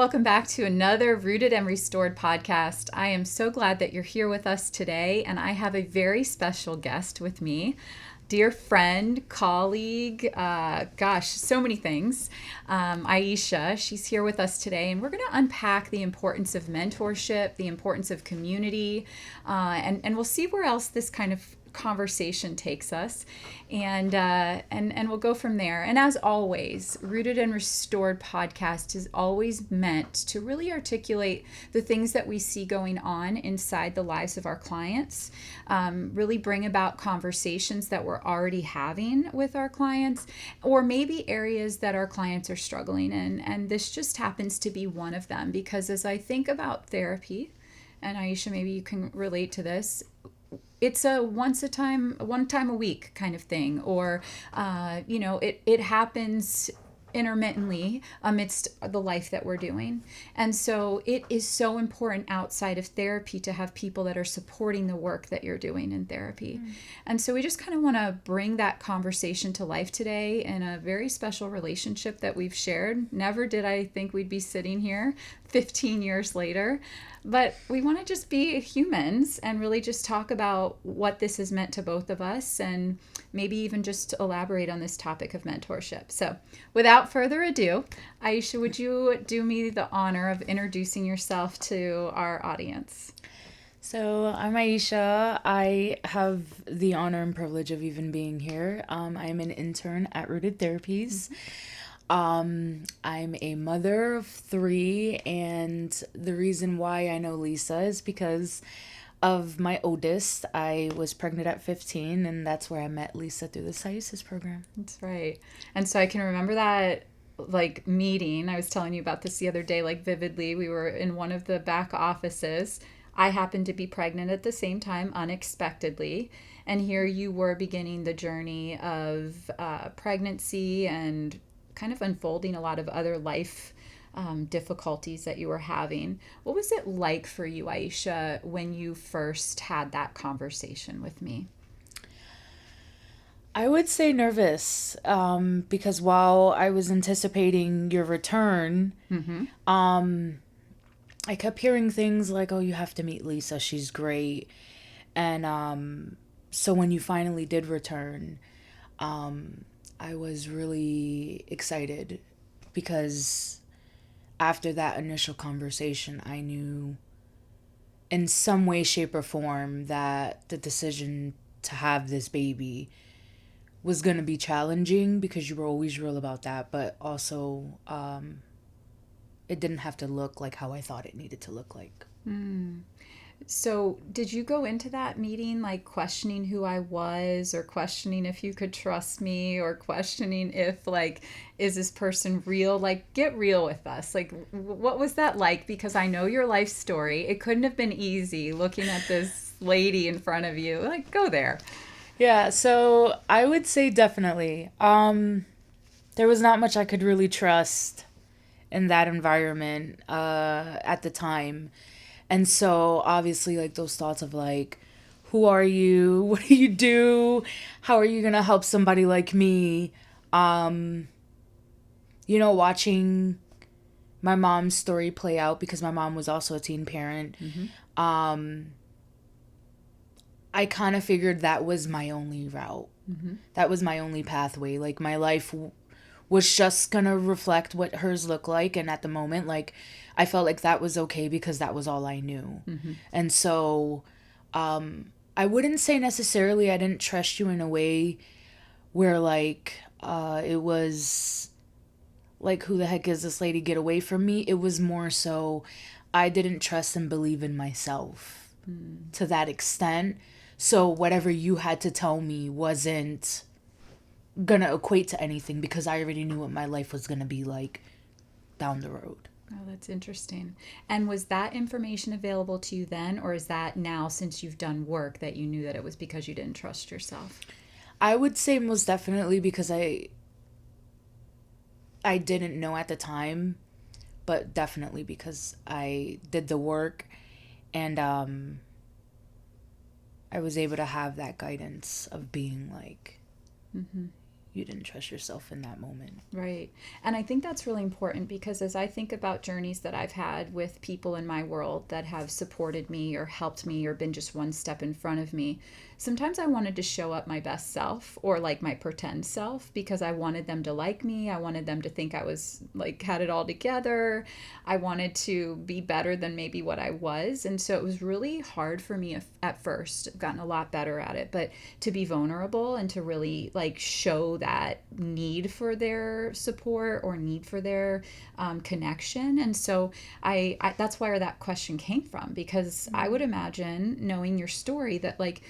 welcome back to another Rooted and Restored podcast. I am so glad that you're here with us today, and I have a very special guest with me. Dear friend, colleague, so many things. Aisha, she's here with us today, and we're going to unpack the importance of mentorship, the importance of community, and we'll see where else this kind of conversation takes us, and we'll go from there. And as always, Rooted and Restored podcast is always meant to really articulate the things that we see going on inside the lives of our clients, really bring about conversations that we're already having with our clients, or maybe areas that our clients are struggling in. And this just happens to be one of them, because as I think about therapy, and Aisha, maybe you can relate to this, it's a one time a week kind of thing, or it happens intermittently amidst the life that we're doing. And so it is so important outside of therapy to have people that are supporting the work that you're doing in therapy. And so we just kind of want to bring that conversation to life today in a very special relationship that we've shared. Never did I think we'd be sitting here 15 years later, but we want to just be humans and really just talk about what this has meant to both of us, and maybe even just elaborate on this topic of mentorship. So without further ado, Aisha, would you do me the honor of introducing yourself to our audience? So I'm Aisha. I have the honor and privilege of even being here. I'm an intern at Rooted Therapies. I'm a mother of 3, and the reason why I know Lisa is because of my oldest. I was pregnant at 15, and that's where I met Lisa through the SciUSIS program. That's right. And so I can remember that meeting. I was telling you about this the other day, vividly. We were in one of the back offices. I happened to be pregnant at the same time, unexpectedly. And here you were beginning the journey of pregnancy and kind of unfolding a lot of other life difficulties that you were having. What was it like for you, Aisha, when you first had that conversation with me? I would say nervous, because while I was anticipating your return, I kept hearing things like, oh, you have to meet Lisa, she's great. And so when you finally did return, I was really excited, because after that initial conversation, I knew in some way, shape, or form that the decision to have this baby was going to be challenging, because you were always real about that, but also it didn't have to look like how I thought it needed to look like. So did you go into that meeting questioning who I was, or questioning if you could trust me, or questioning if is this person real? Get real with us. What was that like? Because I know your life story. It couldn't have been easy looking at this lady in front of you. Go there. Yeah, so I would say definitely. There was not much I could really trust in that environment at the time. And so obviously those thoughts of who are you? What do you do? How are you going to help somebody like me? Watching my mom's story play out, because my mom was also a teen parent. I kind of figured that was my only route. That was my only pathway. My life was just going to reflect what hers looked like. And at the moment, I felt like that was okay, because that was all I knew. And so I wouldn't say necessarily I didn't trust you in a way where it was who the heck is this lady, get away from me. It was more so I didn't trust and believe in myself to that extent. So whatever you had to tell me wasn't gonna equate to anything, because I already knew what my life was gonna be like down the road. Oh, that's interesting. And was that information available to you then, or is that now, since you've done work, that you knew that it was because you didn't trust yourself? I would say most definitely because I didn't know at the time, but definitely because I did the work, and I was able to have that guidance of being you didn't trust yourself in that moment. Right. And I think that's really important because as I think about journeys that I've had with people in my world that have supported me or helped me or been just one step in front of me, sometimes I wanted to show up my best self or like my pretend self because I wanted them to like me. I wanted them to think I was like had it all together. I wanted to be better than maybe what I was. And so it was really hard for me at first. I've gotten a lot better at it, but to be vulnerable and to really like show that need for their support or need for their connection. And so I that's where that question came from, because I would imagine, knowing your story, that like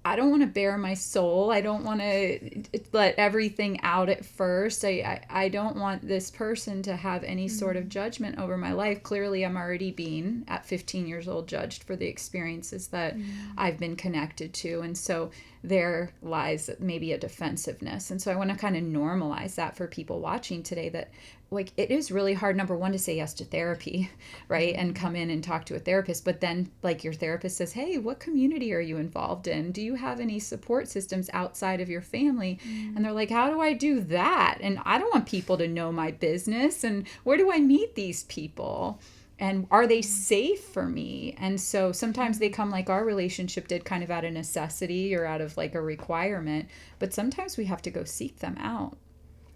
I don't want to bare my soul. I don't want to let everything out at first. I don't want this person to have any sort of judgment over my life. Clearly, I'm already being, at 15 years old, judged for the experiences that I've been connected to. And so there lies maybe a defensiveness. And so I want to kind of normalize that for people watching today, that like it is really hard, number one, to say yes to therapy, right? And come in and talk to a therapist. But then like your therapist says, hey, what community are you involved in? Do you have any support systems outside of your family? And they're like, how do I do that? And I don't want people to know my business. And where do I meet these people? And are they safe for me? And so sometimes they come like our relationship did, kind of out of necessity or out of like a requirement. But sometimes we have to go seek them out.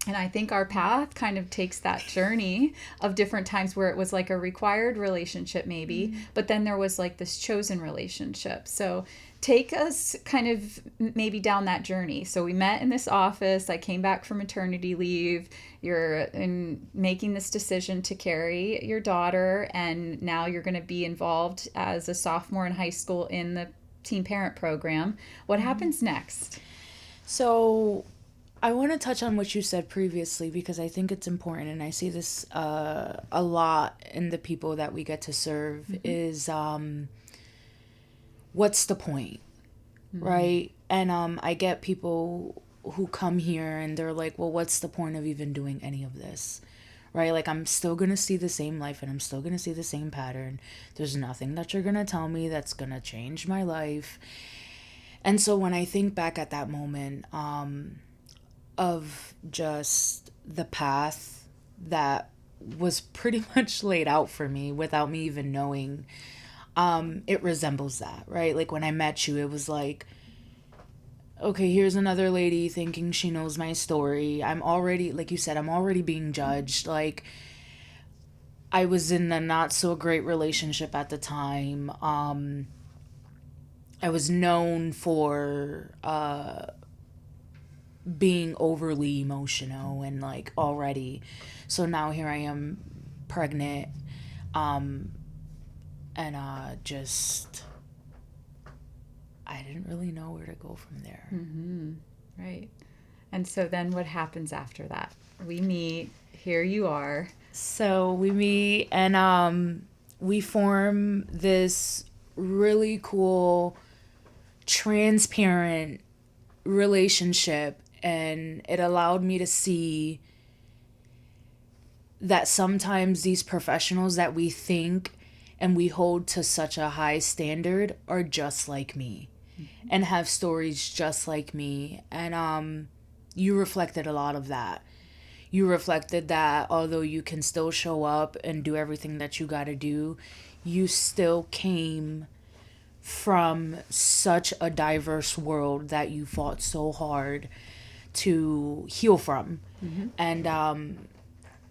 And I think our path kind of takes that journey of different times where it was like a required relationship maybe, but then there was like this chosen relationship. So take us kind of maybe down that journey. So we met in this office. I came back from maternity leave. You're in making this decision to carry your daughter, and now you're going to be involved as a sophomore in high school in the teen parent program. What happens next? So I want to touch on what you said previously because I think it's important, and I see this a lot in the people that we get to serve, is what's the point, right? And I get people who come here and they're like, well, what's the point of even doing any of this, right? Like, I'm still going to see the same life and I'm still going to see the same pattern. There's nothing that you're going to tell me that's going to change my life. And so when I think back at that moment, of just the path that was pretty much laid out for me without me even knowing, it resembles that, right? Like when I met you, it was like, okay, here's another lady thinking she knows my story. I'm already, like you said, I'm already being judged. Like, I was in a not so great relationship at the time. I was known for being overly emotional and like already. So now here I am pregnant. And just, I didn't really know where to go from there. Right. And so then what happens after that? We meet, here you are. So we meet and we form this really cool, transparent relationship, and it allowed me to see that sometimes these professionals that we think and we hold to such a high standard are just like me and have stories just like me. And you reflected a lot of that. You reflected that although you can still show up and do everything that you got to do, you still came from such a diverse world that you fought so hard to heal from. And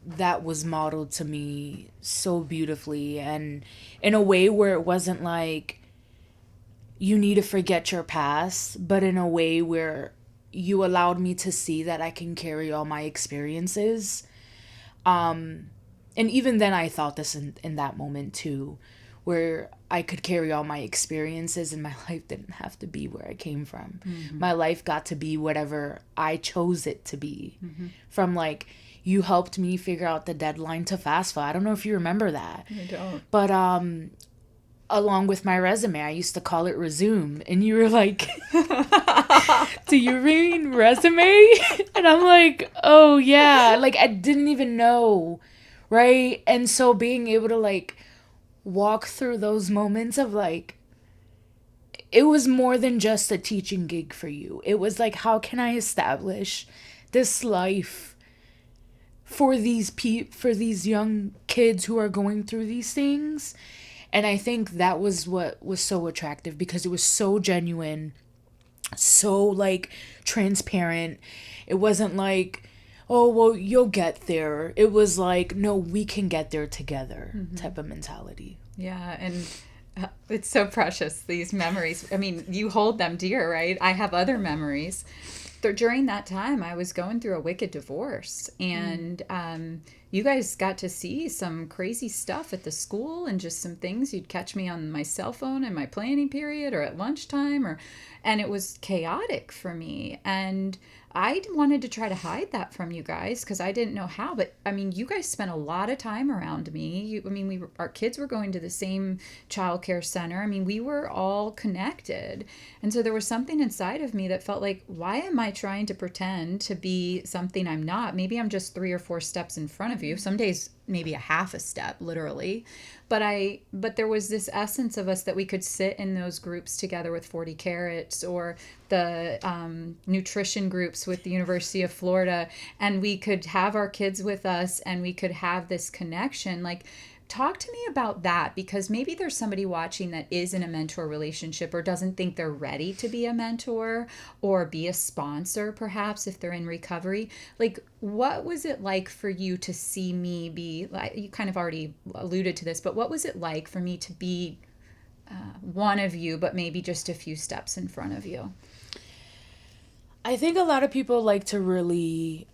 that was modeled to me so beautifully, and in a way where it wasn't like you need to forget your past, but in a way where you allowed me to see that I can carry all my experiences. And even then I thought this in that moment too, where I could carry all my experiences and my life didn't have to be where I came from. My life got to be whatever I chose it to be. From like, you helped me figure out the deadline to FAFSA. I don't know if you remember that. I don't. But along with my resume, I used to call it resume. And you were like, do you mean resume? And I'm like, oh yeah. Like, I didn't even know, right? And so being able to like walk through those moments of like, it was more than just a teaching gig for you. It was like, how can I establish this life for these young kids who are going through these things? And I think that was what was so attractive, because it was so genuine, so like transparent. It wasn't like, oh, well, you'll get there. It was like, no, we can get there together type of mentality. Yeah, and it's so precious, these memories. I mean, you hold them dear, right? I have other memories. During that time, I was going through a wicked divorce, and you guys got to see some crazy stuff at the school, and just some things. You'd catch me on my cell phone in my planning period or at lunchtime, and it was chaotic for me. And I wanted to try to hide that from you guys because I didn't know how. But I mean, you guys spent a lot of time around me. Our kids were going to the same child care center. I mean, we were all connected. And so there was something inside of me that felt like, why am I trying to pretend to be something I'm not? Maybe I'm just 3 or 4 steps in front of you. Some days, maybe a half a step, literally. But there was this essence of us that we could sit in those groups together with 40 Carrots, or the nutrition groups with the University of Florida, and we could have our kids with us, and we could have this connection. Like, talk to me about that, because maybe there's somebody watching that is in a mentor relationship or doesn't think they're ready to be a mentor or be a sponsor, perhaps, if they're in recovery. Like, what was it like for you to see me be, like, you kind of already alluded to this, but what was it like for me to be one of you, but maybe just a few steps in front of you? I think a lot of people like to really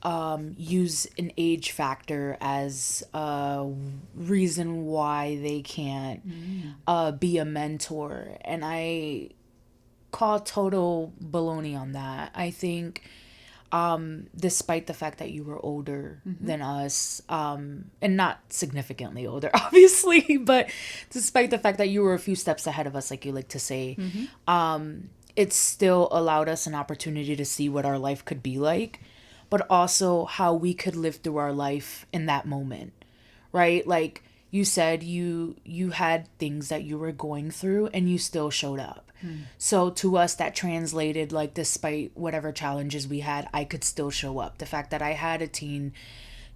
use an age factor as a reason why they can't be a mentor. And I call total baloney on that. I think despite the fact that you were older than us, and not significantly older, obviously, but despite the fact that you were a few steps ahead of us, like you like to say, it still allowed us an opportunity to see what our life could be like, but also how we could live through our life in that moment, right? Like you said, you had things that you were going through and you still showed up. So to us, that translated, like, despite whatever challenges we had, I could still show up. The fact that I had a teen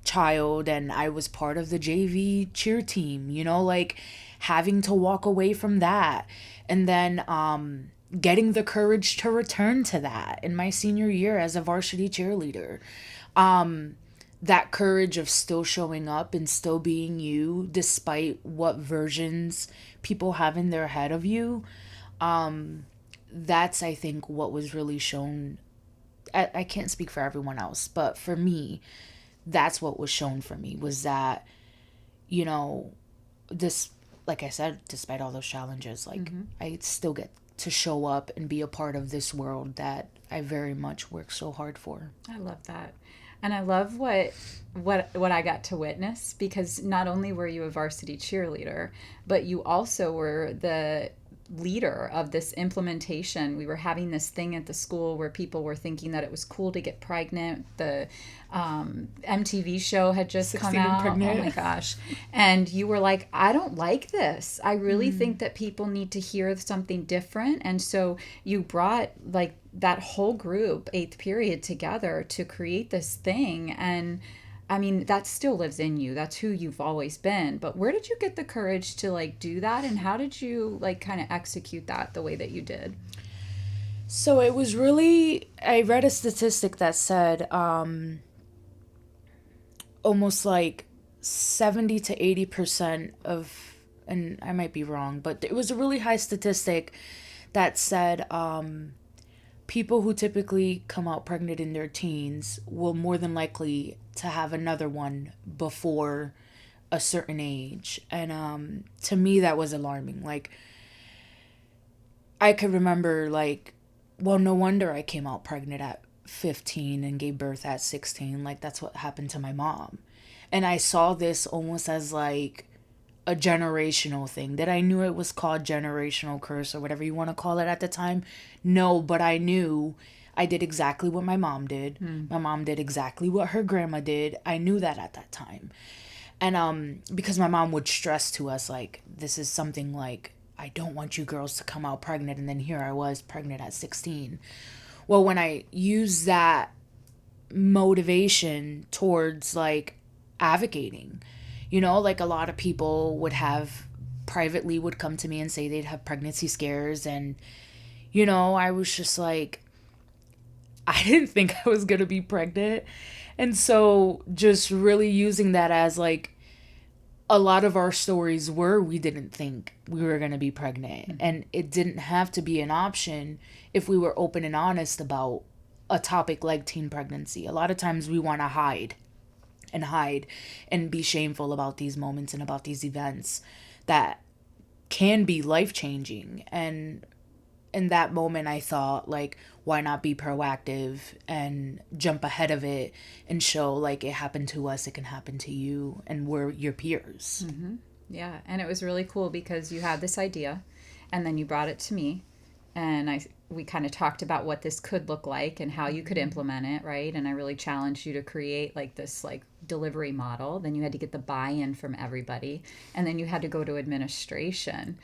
child and I was part of the JV cheer team, like having to walk away from that. And then, getting the courage to return to that in my senior year as a varsity cheerleader. That courage of still showing up and still being you despite what versions people have in their head of you. That's, I think, what was really shown. I can't speak for everyone else, but for me, that's what was shown for me, was that, this, like I said, despite all those challenges, like I still get to show up and be a part of this world that I very much work so hard for. I love that. And I love what I got to witness, because not only were you a varsity cheerleader, but you also were the leader of this implementation. We were having this thing at the school where people were thinking that it was cool to get pregnant. The MTV show had just come out. Pregnant. Oh my gosh. And you were like, I don't like this. I really think that people need to hear something different. And so you brought, like, that whole group, 8th period, together to create this thing. And I mean, that still lives in you. That's who you've always been. But where did you get the courage to, like, do that? And how did you, like, kind of execute that the way that you did? So it was really, I read a statistic that said almost like 70 to 80% of, and I might be wrong, but it was a really high statistic that said people who typically come out pregnant in their teens will more than likely to have another one before a certain age. And to me, that was alarming. Like, I could remember, like, well, no wonder I came out pregnant at 15 and gave birth at 16. Like, that's what happened to my mom. And I saw this almost as, like, a generational thing, that I knew it was called generational curse or whatever you want to call it at the time. No, but I knew I did exactly what my mom did. My mom did exactly what her grandma did. I knew that at that time. And because my mom would stress to us, like, this is something, like, I don't want you girls to come out pregnant. And then here I was pregnant at 16. Well, when I use that motivation towards like advocating, like a lot of people would have privately would come to me and say they'd have pregnancy scares. And, I was just like, I didn't think I was going to be pregnant. And so just really using that as like, a lot of our stories were we didn't think we were going to be pregnant. Mm-hmm. And it didn't have to be an option if we were open and honest about a topic like teen pregnancy. A lot of times we want to hide and be shameful about these moments and about these events that can be life-changing. And in that moment, I thought, like, why not be proactive and jump ahead of it and show, like, it happened to us, it can happen to you, and we're your peers. Mm-hmm. Yeah, and it was really cool because you had this idea, and then you brought it to me, and we kind of talked about what this could look like and how you could implement it, right? And I really challenged you to create, like, this, like, delivery model. Then you had to get the buy-in from everybody, and then you had to go to administration.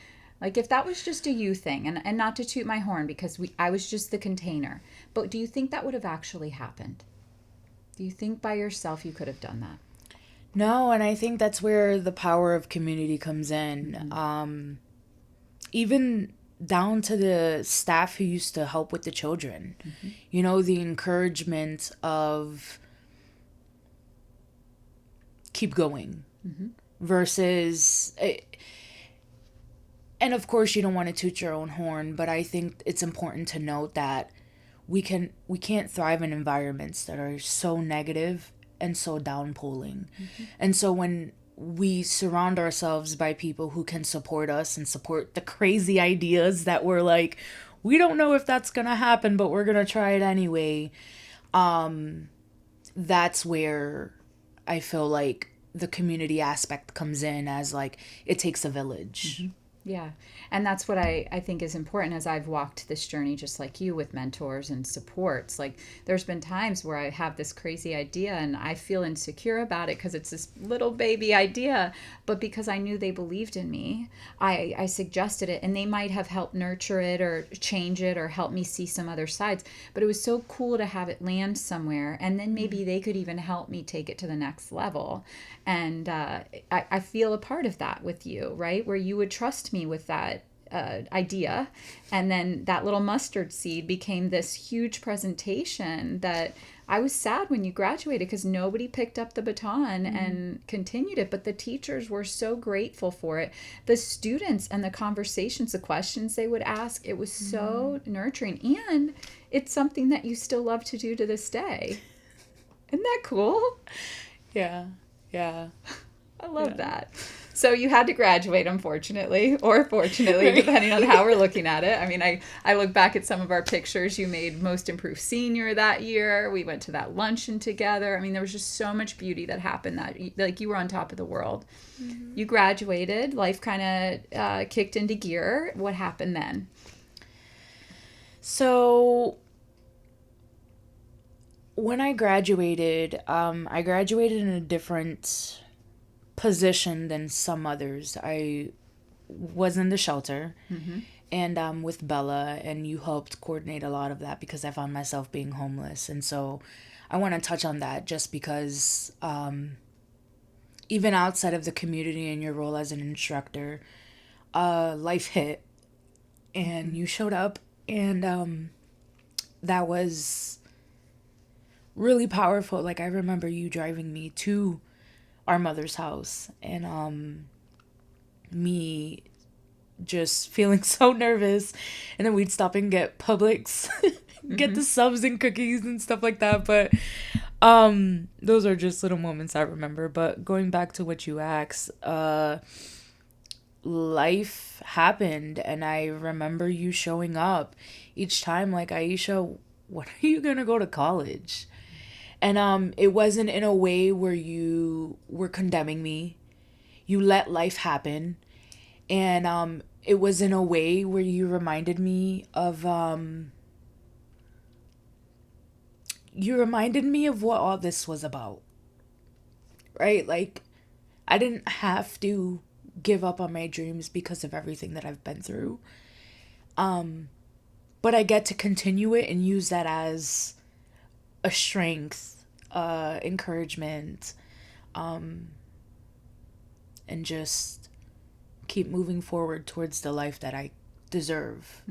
Like, if that was just a you thing, and not to toot my horn because I was just the container, but do you think that would have actually happened? Do you think by yourself you could have done that? No, and I think that's where the power of community comes in. Mm-hmm. Even down to the staff who used to help with the children. Mm-hmm. The encouragement of keep going, mm-hmm. versus... And of course, you don't want to toot your own horn, but I think it's important to note that we can't thrive in environments that are so negative and so downpulling. Mm-hmm. And so when we surround ourselves by people who can support us and support the crazy ideas that we're like, we don't know if that's going to happen, but we're going to try it anyway. That's where I feel like the community aspect comes in, as like, it takes a village. Mm-hmm. Yeah. And that's what I think is important as I've walked this journey, just like you, with mentors and supports. Like, there's been times where I have this crazy idea and I feel insecure about it because it's this little baby idea. But because I knew they believed in me, I suggested it, and they might have helped nurture it or change it or help me see some other sides. But it was so cool to have it land somewhere. And then maybe they could even help me take it to the next level. And I feel a part of that with you, right? Where you would trust me with that idea, and then that little mustard seed became this huge presentation that I was sad when you graduated because nobody picked up the baton and continued it, but the teachers were so grateful for it. The students and the conversations, the questions they would ask, it was so nurturing, and it's something that you still love to do to this day. Isn't that cool? Yeah. I love that. So you had to graduate, unfortunately, or fortunately, depending on how we're looking at it. I mean, I look back at some of our pictures. You made Most Improved Senior that year. We went to that luncheon together. I mean, there was just so much beauty that happened that, like, you were on top of the world. Mm-hmm. You graduated. Life kind of kicked into gear. What happened then? So when I graduated in a different position than some others. I was in the shelter, mm-hmm. and with Bella, and you helped coordinate a lot of that because I found myself being homeless. And so I want to touch on that just because even outside of the community and your role as an instructor, life hit and you showed up, and that was really powerful. Like, I remember you driving me to our mother's house, and me just feeling so nervous, and then we'd stop and get Publix, get the subs and cookies and stuff like that. But those are just little moments I remember. But going back to what you asked, life happened, and I remember you showing up each time like, Aisha, when are you gonna go to college? And it wasn't in a way where you were condemning me. You let life happen. And it was in a way where you reminded me of what all this was about. Right? Like, I didn't have to give up on my dreams because of everything that I've been through. But I get to continue it and use that as a strength, encouragement, and just keep moving forward towards the life that I deserve.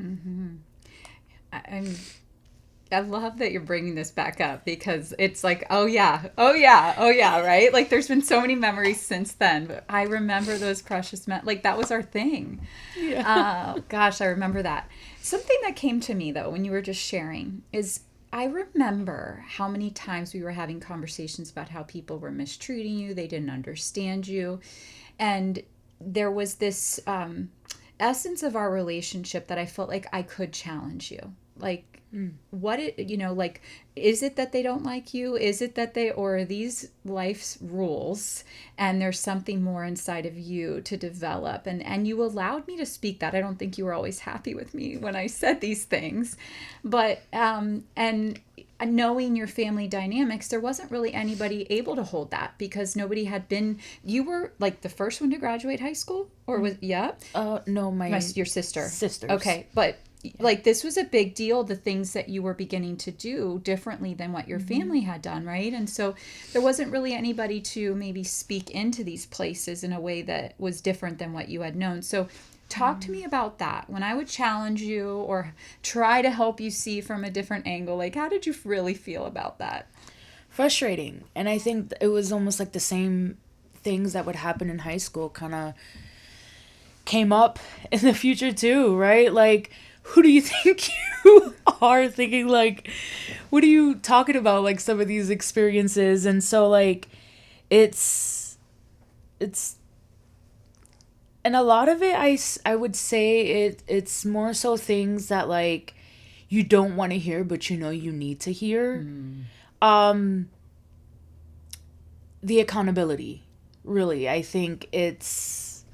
I'm I love that you're bringing this back up because it's like, oh yeah, oh yeah, oh yeah, right? Like there's been so many memories since then, but I remember those precious like that was our thing. Yeah. Gosh, I remember that. Something that came to me though when you were just sharing is I remember how many times we were having conversations about how people were mistreating you, they didn't understand you, and there was this essence of our relationship that I felt like I could challenge you. Like, what it, like, is it that they don't like you? Is it that or are these life's rules and there's something more inside of you to develop? And you allowed me to speak that. I don't think you were always happy with me when I said these things, but, and knowing your family dynamics, there wasn't really anybody able to hold that because nobody had been, you were like the first one to graduate high school or was, yeah? No, Your sister. Sisters. Okay. But like this was a big deal, the things that you were beginning to do differently than what your family had done, right? And so there wasn't really anybody to maybe speak into these places in a way that was different than what you had known. So talk to me about that. When I would challenge you or try to help you see from a different angle, like how did you really feel about that? Frustrating. And I think it was almost like the same things that would happen in high school kind of came up in the future too, right? Like, who do you think you are, thinking like, what are you talking about, like some of these experiences? And so like it's and a lot of it I would say it's more so things that like you don't want to hear but you need to hear. The accountability, really. I think it's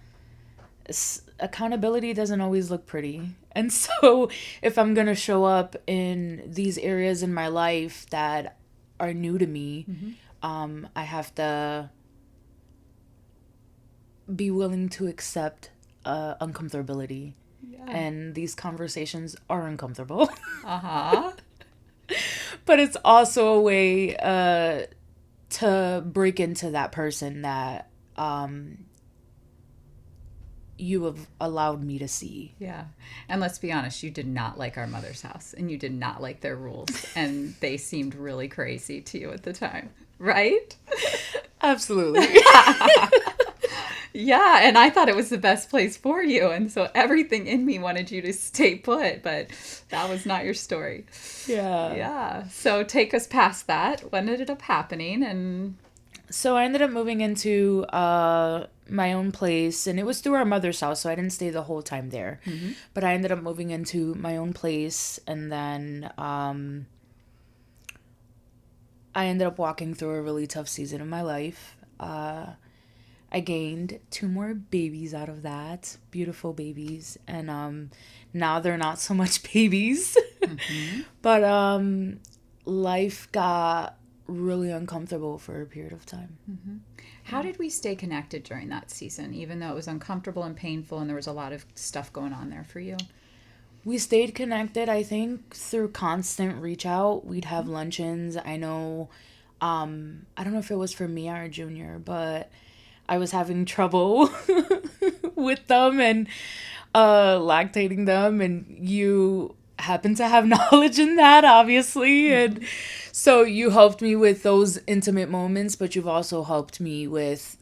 accountability doesn't always look pretty. And so if I'm going to show up in these areas in my life that are new to me, I have to be willing to accept uncomfortability. Yeah. And these conversations are uncomfortable. But it's also a way to break into that person that you have allowed me to see. Yeah. And let's be honest, you did not like our mother's house and you did not like their rules and they seemed really crazy to you at the time, right? Absolutely. Yeah, and I thought it was the best place for you, and so everything in me wanted you to stay put, but that was not your story. Yeah. So take us past that. What ended up happening? And so I ended up moving into my own place, and it was through our mother's house, so I didn't stay the whole time there. But I ended up moving into my own place, and then I ended up walking through a really tough season of my life. I gained 2 more babies out of that. Beautiful babies. And now they're not so much babies. But life got really uncomfortable for a period of time. How did we stay connected during that season, even though it was uncomfortable and painful and there was a lot of stuff going on there for you? We stayed connected, I think, through constant reach out. We'd have luncheons. I know, I don't know if it was for Mia or Junior, but I was having trouble with them and lactating them, and you happen to have knowledge in that, obviously. And so you helped me with those intimate moments, but you've also helped me with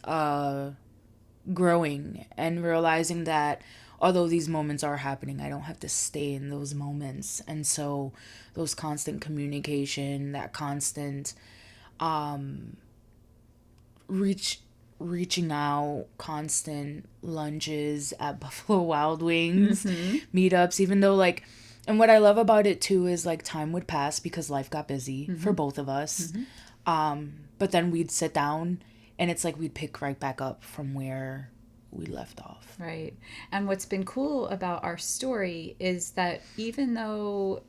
growing and realizing that although these moments are happening, I don't have to stay in those moments. And so those constant communication, that constant reaching out, constant lunches at Buffalo Wild Wings, meetups, even though like, and what I love about it too is like time would pass because life got busy for both of us. But then we'd sit down and it's like we'd pick right back up from where we left off. Right. And what's been cool about our story is that even though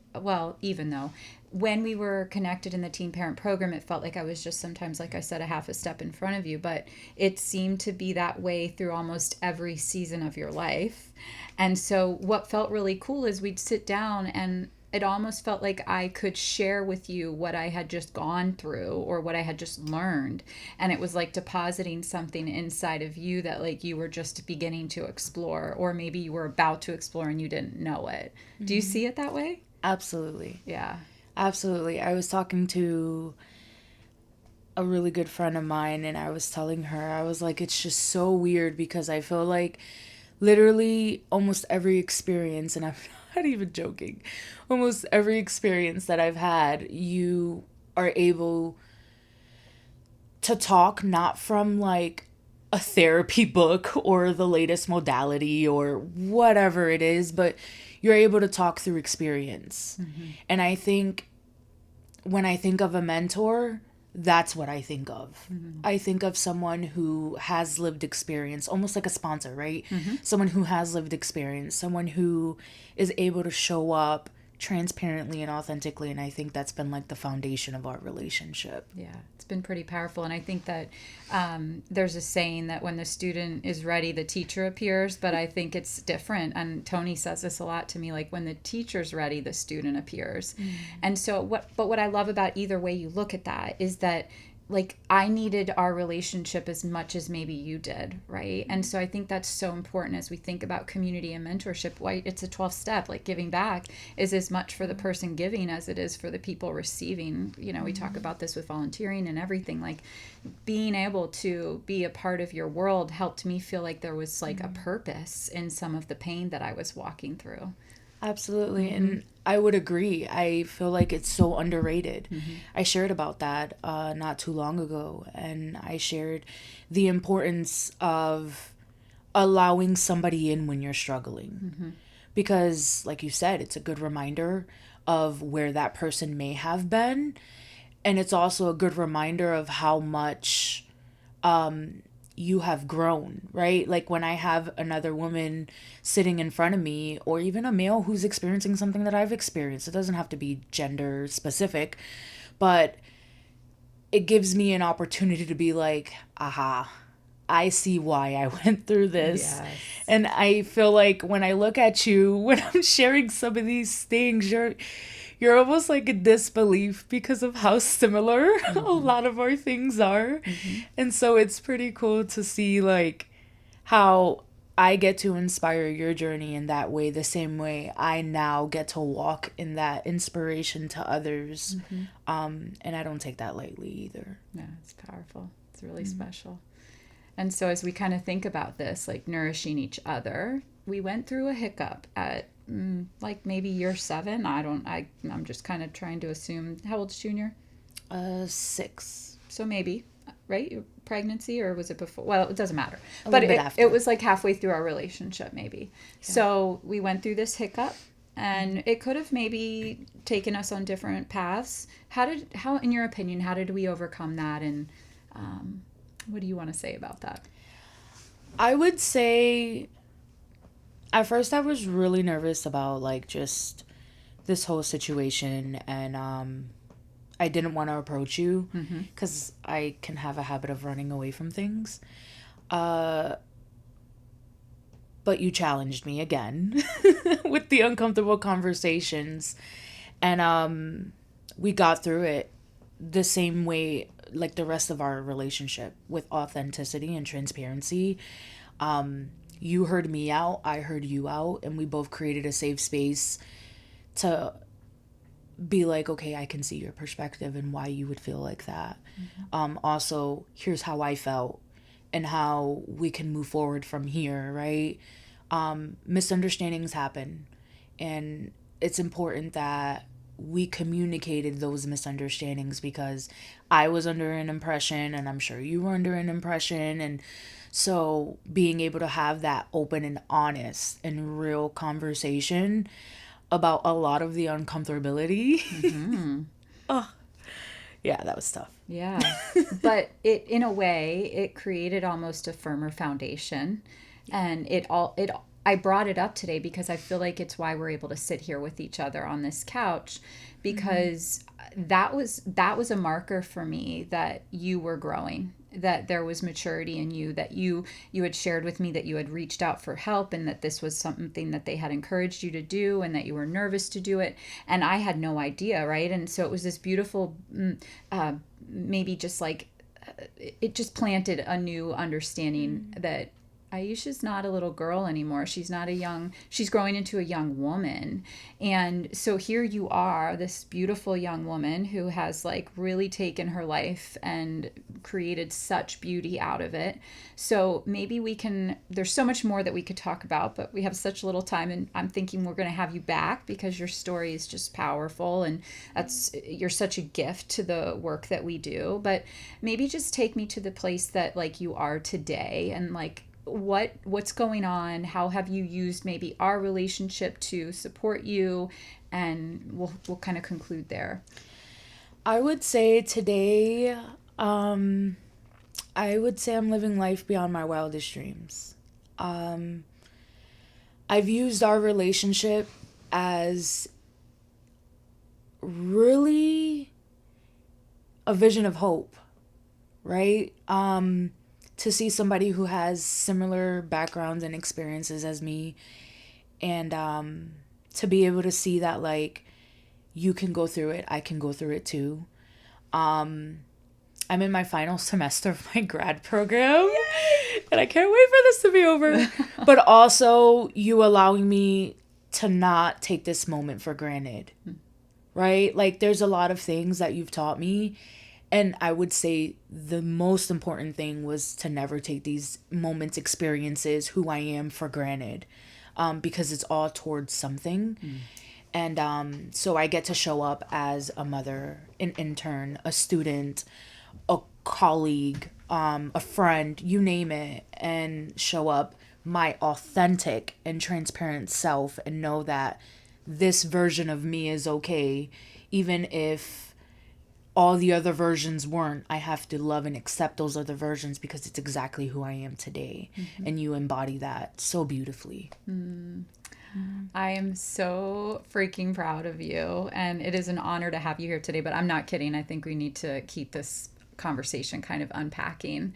when we were connected in the teen parent program, it felt like I was just sometimes, like I said, a half a step in front of you, but it seemed to be that way through almost every season of your life. And so what felt really cool is we'd sit down and it almost felt like I could share with you what I had just gone through or what I had just learned. And it was like depositing something inside of you that like you were just beginning to explore, or maybe you were about to explore and you didn't know it. Do you see it that way? Absolutely. Yeah. Absolutely. I was talking to a really good friend of mine and I was telling her, I was like, it's just so weird because I feel like literally almost every experience, and I'm not even joking, almost every experience that I've had, you are able to talk not from like a therapy book or the latest modality or whatever it is, but you're able to talk through experience. Mm-hmm. And I think when I think of a mentor, that's what I think of. Mm-hmm. I think of someone who has lived experience, almost like a sponsor, right? Mm-hmm. Someone who has lived experience, someone who is able to show up transparently and authentically. And I think that's been like the foundation of our relationship. Yeah, it's been pretty powerful. And I think that there's a saying that when the student is ready, the teacher appears, but I think it's different. And Tony says this a lot to me, like when the teacher's ready, the student appears. Mm. And so what I love about either way you look at that is that like I needed our relationship as much as maybe you did, right? And so I think that's so important as we think about community and mentorship. Why it's a 12th step, like giving back is as much for the person giving as it is for the people receiving. You know, we talk about this with volunteering and everything. Like being able to be a part of your world helped me feel like there was like a purpose in some of the pain that I was walking through. Absolutely. Mm-hmm. And I would agree. I feel like it's so underrated. Mm-hmm. I shared about that not too long ago. And I shared the importance of allowing somebody in when you're struggling. Mm-hmm. Because, like you said, it's a good reminder of where that person may have been. And it's also a good reminder of how much you have grown, right? Like when I have another woman sitting in front of me, or even a male who's experiencing something that I've experienced, it doesn't have to be gender specific, but it gives me an opportunity to be like, aha, I see why I went through this. Yes. And I feel like when I look at you, when I'm sharing some of these things, you're almost like in disbelief because of how similar a lot of our things are. Mm-hmm. And so it's pretty cool to see like how I get to inspire your journey in that way, the same way I now get to walk in that inspiration to others. Mm-hmm. And I don't take that lightly either. No, it's powerful. It's really special. And so as we kind of think about this, like nourishing each other, we went through a hiccup at like maybe year 7. I'm just kind of trying to assume. How old's Junior? 6. So maybe, right? Your pregnancy, or was it before? Well, it doesn't matter. But it was like halfway through our relationship, maybe. Yeah. So we went through this hiccup, and it could have maybe taken us on different paths. How, in your opinion, how did we overcome that? And what do you want to say about that? I would say, at first I was really nervous about like just this whole situation, and I didn't want to approach you because I can have a habit of running away from things. But you challenged me again with the uncomfortable conversations, and we got through it the same way like the rest of our relationship, with authenticity and transparency. You heard me out, I heard you out, and we both created a safe space to be like, okay, I can see your perspective and why you would feel like that. Mm-hmm. Also, here's how I felt and how we can move forward from here, right? Misunderstandings happen, and it's important that we communicated those misunderstandings, because I was under an impression, and I'm sure you were under an impression, and so being able to have that open and honest and real conversation about a lot of the uncomfortability. Mm-hmm. Oh, yeah, that was tough. Yeah. But it, in a way, it created almost a firmer foundation. And I brought it up today because I feel like it's why we're able to sit here with each other on this couch, because that was a marker for me that you were growing, that there was maturity in you, that you had shared with me that you had reached out for help, and that this was something that they had encouraged you to do, and that you were nervous to do it. And I had no idea, right? And so it was this beautiful, maybe just like, it just planted a new understanding that Aisha's not a little girl anymore. She's growing into a young woman. And so here you are, this beautiful young woman who has like really taken her life and created such beauty out of it. So maybe there's so much more that we could talk about, but we have such little time, and I'm thinking we're going to have you back because your story is just powerful, and you're such a gift to the work that we do. But maybe just take me to the place that like you are today, and like, what's going on, how have you used maybe our relationship to support you, and we'll kind of conclude there. I would say today, I would say I'm living life beyond my wildest dreams. I've used our relationship as really a vision of hope, right? To see somebody who has similar backgrounds and experiences as me, and to be able to see that like you can go through it, I can go through it too. I'm in my final semester of my grad program. Yay! And I can't wait for this to be over. But also you allowing me to not take this moment for granted, right? Like there's a lot of things that you've taught me. And I would say the most important thing was to never take these moments, experiences, who I am for granted, because it's all towards something. And so I get to show up as a mother, an intern, a student, a colleague, a friend, you name it, and show up my authentic and transparent self and know that this version of me is okay, even if all the other versions weren't. I have to love and accept those other versions because it's exactly who I am today. And you embody that so beautifully. I am so freaking proud of you, and it is an honor to have you here today, but I'm not kidding. I think we need to keep this conversation kind of unpacking.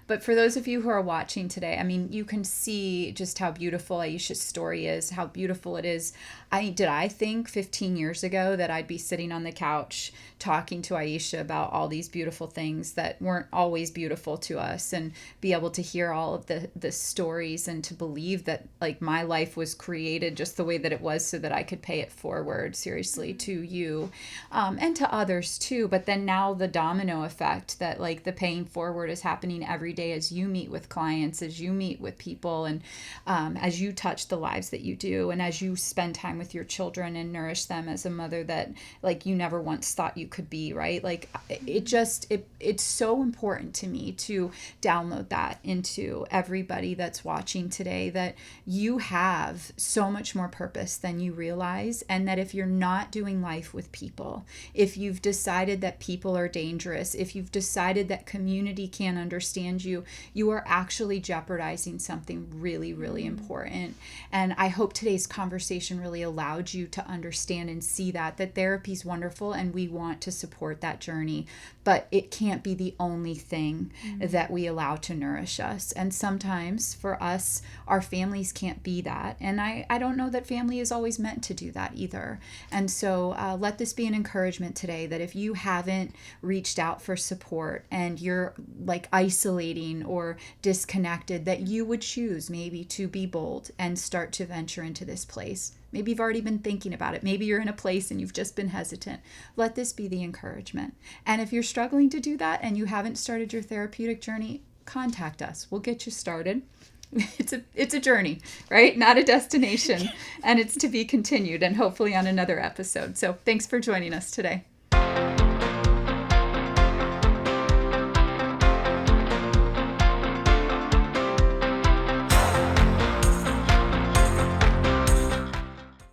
But for those of you who are watching today, I mean, you can see just how beautiful Aisha's story is, how beautiful it is. Did I think 15 years ago that I'd be sitting on the couch talking to Aisha about all these beautiful things that weren't always beautiful to us, and be able to hear all of the stories, and to believe that like my life was created just the way that it was so that I could pay it forward seriously to you, and to others too. But then now the domino effect that like the paying forward is happening every day as you meet with clients, as you meet with people, and as you touch the lives that you do, and as you spend time with your children and nourish them as a mother that like you never once thought you could be, right? Like it's so important to me to download that into everybody that's watching today, that you have so much more purpose than you realize, and that if you're not doing life with people, if you've decided that people are dangerous, if you've decided that community can't understand you, you are actually jeopardizing something really, really important. And I hope today's conversation really allowed you to understand and see that therapy is wonderful, and we want to support that journey, but it can't be the only thing that we allow to nourish us. And sometimes for us, our families can't be that. And I don't know that family is always meant to do that either. And so let this be an encouragement today that if you haven't reached out for support and you're like isolating or disconnected, that you would choose maybe to be bold and start to venture into this place. Maybe you've already been thinking about it. Maybe you're in a place and you've just been hesitant. Let this be the encouragement. And if you're struggling to do that and you haven't started your therapeutic journey, contact us. We'll get you started. It's a journey, right? Not a destination. And it's to be continued, and hopefully on another episode. So thanks for joining us today.